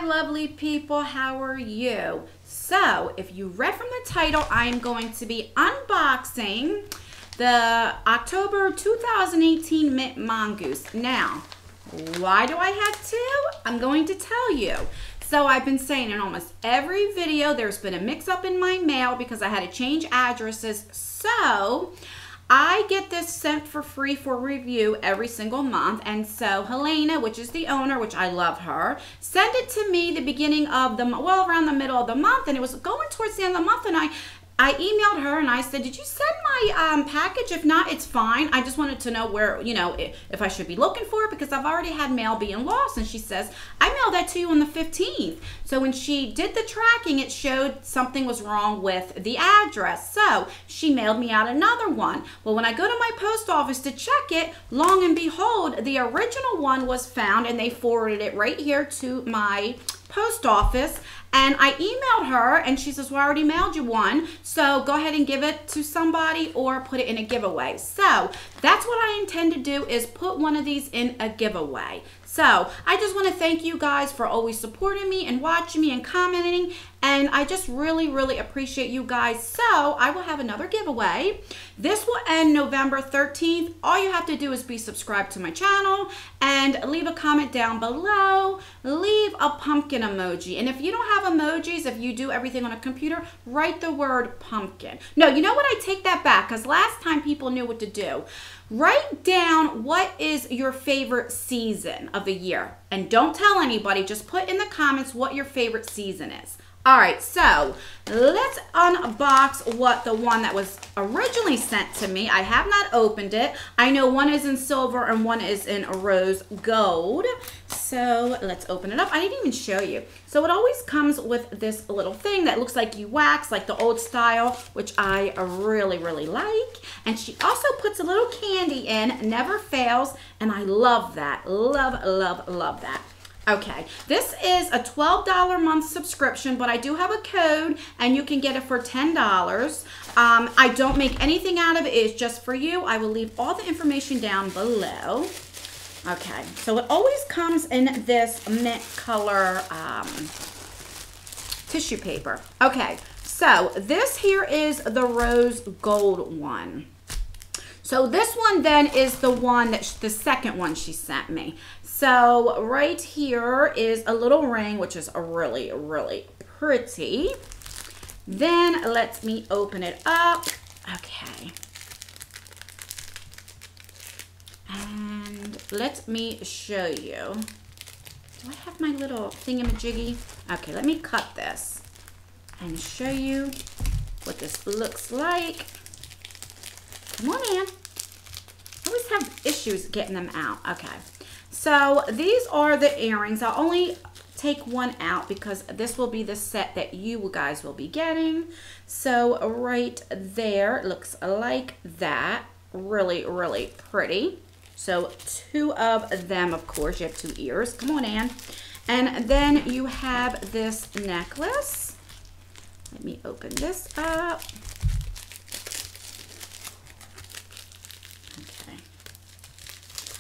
lovely people, how are you? So if you read from the title, I am going to be unboxing the October 2018 Mintmongoose. Now, why do I have two? I'm going to tell you. So I've been saying in almost every video there's been a mix-up in my mail because I had to change addresses. So I get this sent for free for review every single month, and so Helena, which is the owner, which I love her, sent it to me the beginning of the, well, around the middle of the month, and it was going towards the end of the month, and I emailed her and I said, did you send my package? If not, it's fine. I just wanted to know where, you know, if I should be looking for it because I've already had mail being lost. And she says, I mailed that to you on the 15th. So when she did the tracking, it showed something was wrong with the address. So she mailed me out another one. Well, when I go to my post office to check it, long and behold, the original one was found and they forwarded it right here to my post office. And I emailed her and she says, well, I already mailed you one. So go ahead and give it to somebody or put it in a giveaway. So that's what I intend to do, is put one of these in a giveaway. So I just want to thank you guys for always supporting me and watching me and commenting. And I just really, really appreciate you guys. So I will have another giveaway. This will end November 13th. All you have to do is be subscribed to my channel and leave a comment down below. Leave a pumpkin emoji. And if you don't have emojis, if you do everything on a computer, write the word pumpkin. No, you know what? I take that back because last time people knew what to do. Write down what is your favorite season of the year. And don't tell anybody. Just put in the comments what your favorite season is. All right, so let's unbox what the one that was originally sent to me. I have not opened it. I know one is in silver and one is in rose gold. So let's open it up. I didn't even show you. So it always comes with this little thing that looks like you wax, like the old style, which I really, really like. And she also puts a little candy in, never fails, and I love that. Love, love, love that. Okay, this is a $12 a month subscription, but I do have a code and you can get it for $10. I don't make anything out of it. It's just for you. I will leave all the information down below. Okay, so it always comes in this mint color tissue paper. Okay, so this here is the rose gold one. So this one then is the one that the second one she sent me. So right here is a little ring, which is a really, really pretty. Then let me open it up. Okay. And let me show you. Do I have my little thingamajiggy? Okay, let me cut this and show you what this looks like. Come on, man. I always have issues getting them out. Okay. So these are the earrings. I'll only take one out because this will be the set that you guys will be getting. So right there, it looks like that. Really, really pretty. So two of them, of course. You have two ears. Come on, Ann. And then you have this necklace. Let me open this up.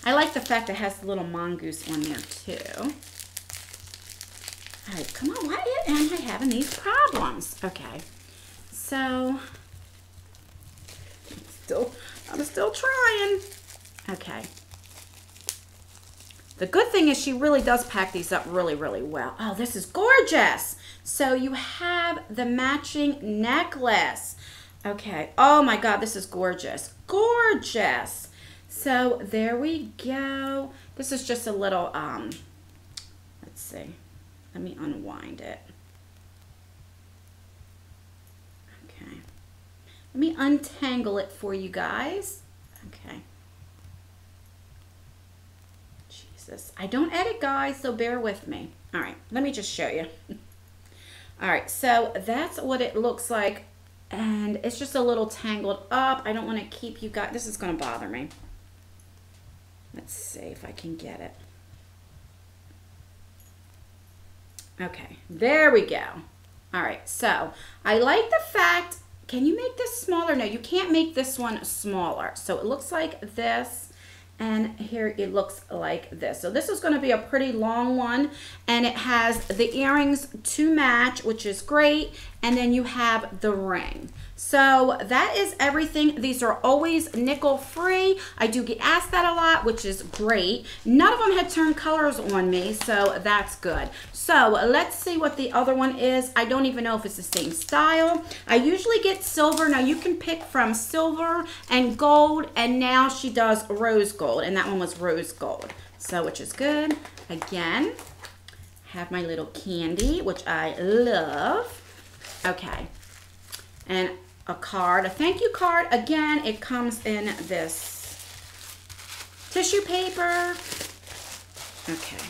I like the fact that it has the little mongoose on there too. All right, come on, why am I having these problems? Okay, so I'm still trying. Okay. The good thing is she really does pack these up really, really well. Oh, this is gorgeous. So you have the matching necklace. Okay, oh my God, this is gorgeous. Gorgeous. So there we go. This is just a little, let's see. Let me unwind it. Okay. Let me untangle it for you guys. Okay. Jesus. I don't edit, guys, so bear with me. All right. Let me just show you. All right. So that's what it looks like. And it's just a little tangled up. I don't want to keep you guys. This is going to bother me. Let's see if I can get it. Okay, there we go. All right, so I like the fact, can you make this smaller? No, you can't make this one smaller. So it looks like this, And here it looks like this. So this is going to be a pretty long one, and it has the earrings to match, which is great. And then you have the ring. So that is everything. These are always nickel free. I do get asked that a lot, which is great. None of them had turned colors on me, so that's good. So let's see what the other one is. I don't even know if it's the same style. I usually get silver. Now you can pick from silver and gold, and now she does rose gold, and that one was rose gold. So, which is good. Again, have my little candy, which I love. Okay. And a card, a thank you card. Again, it comes in this tissue paper. Okay.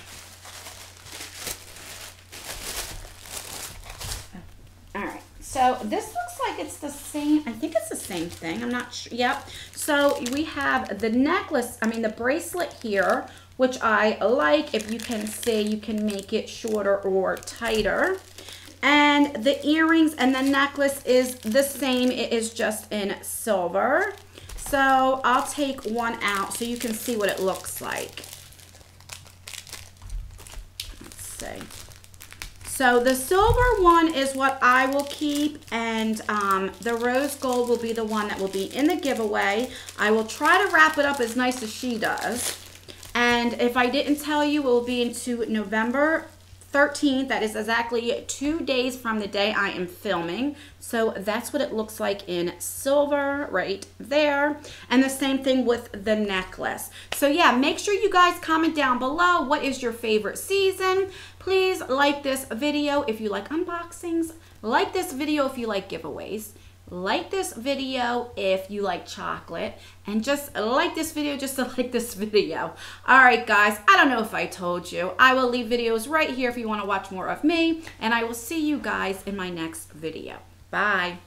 All right. So this looks like it's the same. I think it's the same thing. I'm not sure. Yep. So we have the necklace, the bracelet here, which I like. If you can see, you can make it shorter or tighter. And the earrings and the necklace is the same. It is just in silver. So I'll take one out so you can see what it looks like. Let's see. So the silver one is what I will keep, and the rose gold will be the one that will be in the giveaway. I will try to wrap it up as nice as she does. And if I didn't tell you, it will be into November 13th. That is exactly 2 days from the day I am filming. So that's what it looks like in silver right there. And the same thing with the necklace. So yeah, make sure you guys comment down below what is your favorite season. Please like this video if you like unboxings. Like this video if you like giveaways. Like this video if you like chocolate, and just like this video just to like this video. All right, guys, I don't know if I told you. I will leave videos right here if you want to watch more of me, and I will see you guys in my next video. Bye.